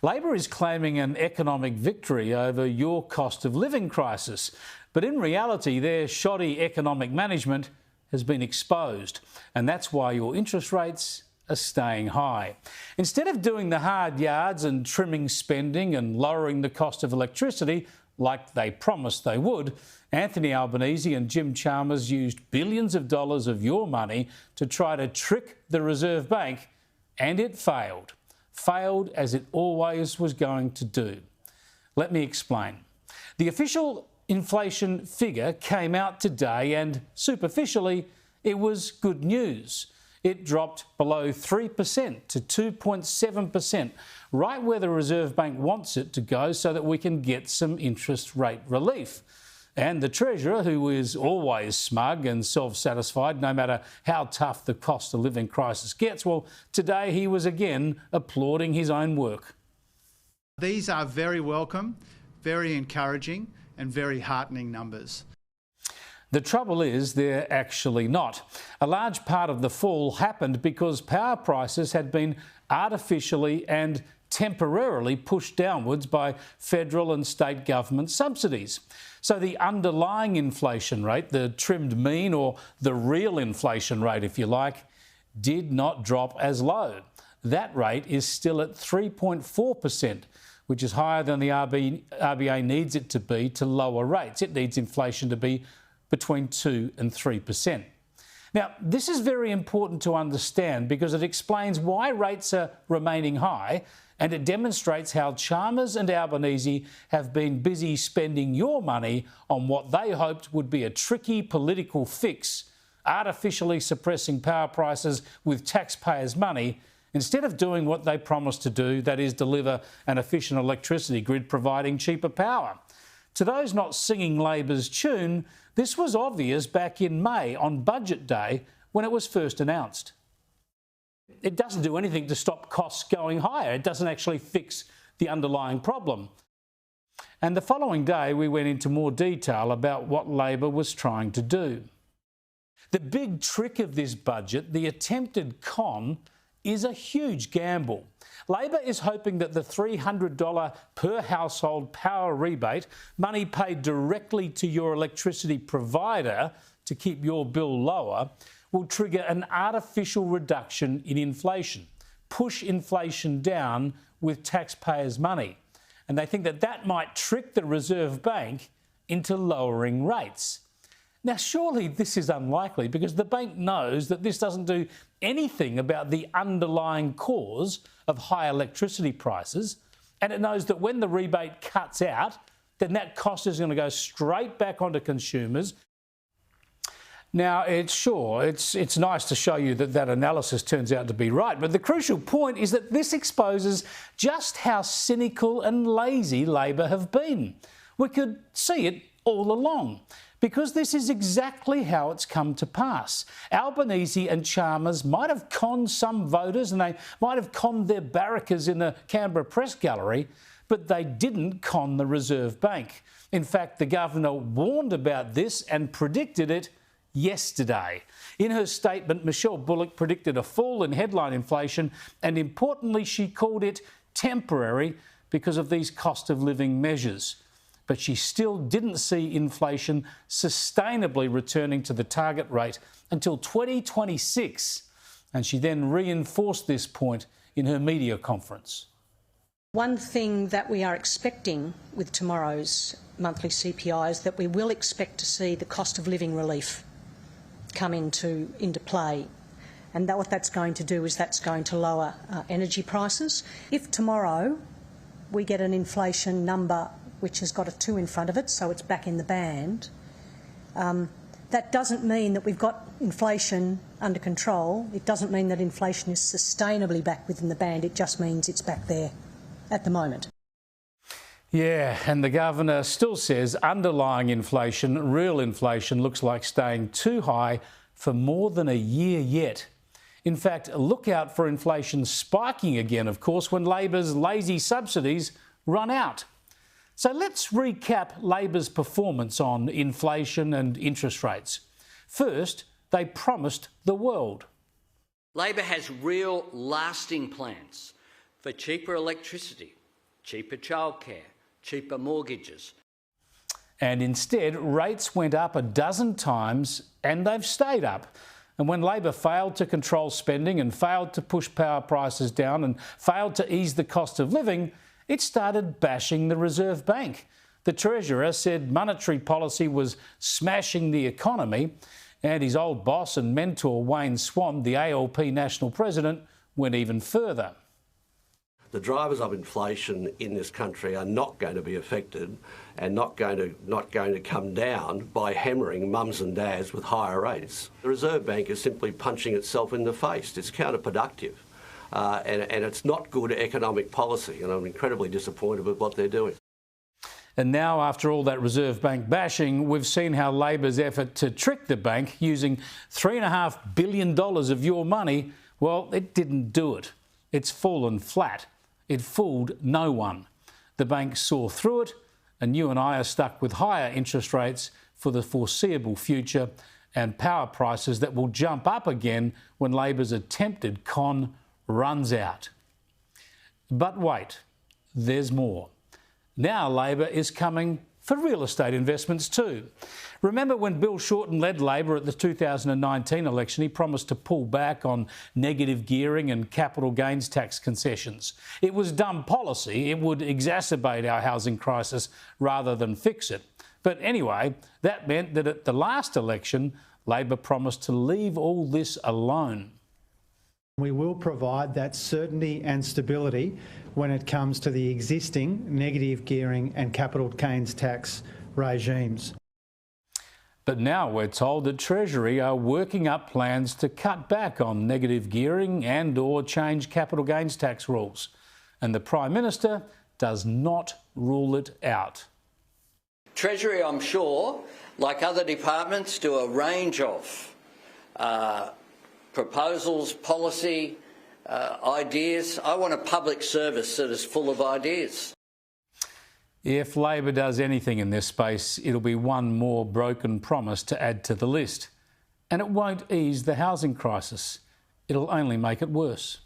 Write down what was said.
Labor is claiming an economic victory over your cost of living crisis, but in reality their shoddy economic management has been exposed, and that's why your interest rates are staying high. Instead of doing the hard yards and trimming spending and lowering the cost of electricity like they promised they would, Anthony Albanese and Jim Chalmers used billions of dollars of your money to try to trick the Reserve Bank, and it failed. Failed as it always was going to do. Let me explain. The official inflation figure came out today and superficially it was good news. It dropped below 3% to 2.7%, right where the Reserve Bank wants it to go so that we can get some interest rate relief. And the Treasurer, who is always smug and self-satisfied no matter how tough the cost of living crisis gets, well, today he was again applauding his own work. These are very welcome, very encouraging and very heartening numbers. The trouble is they're actually not. A large part of the fall happened because power prices had been artificially and temporarily pushed downwards by federal and state government subsidies. So the underlying inflation rate, the trimmed mean or the real inflation rate, if you like, did not drop as low. That rate is still at 3.4%, which is higher than the RBA needs it to be to lower rates. It needs inflation to be between 2 and 3%. Now, this is very important to understand because it explains why rates are remaining high, and it demonstrates how Chalmers and Albanese have been busy spending your money on what they hoped would be a tricky political fix, artificially suppressing power prices with taxpayers' money, instead of doing what they promised to do, that is, deliver an efficient electricity grid providing cheaper power. To those not singing Labor's tune, this was obvious back in May on Budget Day when it was first announced. It doesn't do anything to stop costs going higher. It doesn't actually fix the underlying problem. And the following day, we went into more detail about what Labor was trying to do. The big trick of this budget, the attempted con, is a huge gamble. Labor is hoping that the $300 per household power rebate, money paid directly to your electricity provider to keep your bill lower, will trigger an artificial reduction in inflation, push inflation down with taxpayers' money. And they think that that might trick the Reserve Bank into lowering rates. Now, surely this is unlikely because the bank knows that this doesn't do anything about the underlying cause of high electricity prices, and it knows that when the rebate cuts out, then that cost is going to go straight back onto consumers. Now, it's nice to show you that that analysis turns out to be right, but the crucial point is that this exposes just how cynical and lazy Labor have been. We could see it all along, because this is exactly how it's come to pass. Albanese and Chalmers might have conned some voters and they might have conned their barrackers in the Canberra Press Gallery, but they didn't con the Reserve Bank. In fact, the Governor warned about this and predicted it yesterday. In her statement, Michelle Bullock predicted a fall in headline inflation, and importantly, she called it temporary because of these cost of living measures. But she still didn't see inflation sustainably returning to the target rate until 2026. And she then reinforced this point in her media conference. One thing that we are expecting with tomorrow's monthly CPI is that we will expect to see the cost of living relief come into play. And what that's going to do is that's going to lower energy prices. If tomorrow we get an inflation number which has got a 2 in front of it, so it's back in the band, that doesn't mean that we've got inflation under control. It doesn't mean that inflation is sustainably back within the band. It just means it's back there at the moment. Yeah, and the Governor still says underlying inflation, real inflation, looks like staying too high for more than a year yet. In fact, look out for inflation spiking again, of course, when Labor's lazy subsidies run out. So let's recap Labor's performance on inflation and interest rates. First, they promised the world. Labor has real, lasting plans for cheaper electricity, cheaper childcare, cheaper mortgages. And instead, rates went up a dozen times and they've stayed up. And when Labor failed to control spending and failed to push power prices down and failed to ease the cost of living, it started bashing the Reserve Bank. The Treasurer said monetary policy was smashing the economy, and his old boss and mentor Wayne Swan, the ALP national president, went even further. The drivers of inflation in this country are not going to be affected and not going to come down by hammering mums and dads with higher rates. The Reserve Bank is simply punching itself in the face. It's counterproductive and it's not good economic policy, and I'm incredibly disappointed with what they're doing. And now, after all that Reserve Bank bashing, we've seen how Labor's effort to trick the bank using $3.5 billion of your money, well, it didn't do it. It's fallen flat. It fooled no one. The bank saw through it, and you and I are stuck with higher interest rates for the foreseeable future and power prices that will jump up again when Labor's attempted con runs out. But wait, there's more. Now Labor is coming for real estate investments too. Remember when Bill Shorten led Labor at the 2019 election, he promised to pull back on negative gearing and capital gains tax concessions. It was dumb policy. It would exacerbate our housing crisis rather than fix it. But anyway, that meant that at the last election, Labor promised to leave all this alone. We will provide that certainty and stability when it comes to the existing negative gearing and capital gains tax regimes. But now we're told that Treasury are working up plans to cut back on negative gearing and/or change capital gains tax rules. And the Prime Minister does not rule it out. Treasury, I'm sure, like other departments, do a range of proposals, policy, ideas. I want a public service that is full of ideas. If Labor does anything in this space, it'll be one more broken promise to add to the list. And it won't ease the housing crisis. It'll only make it worse.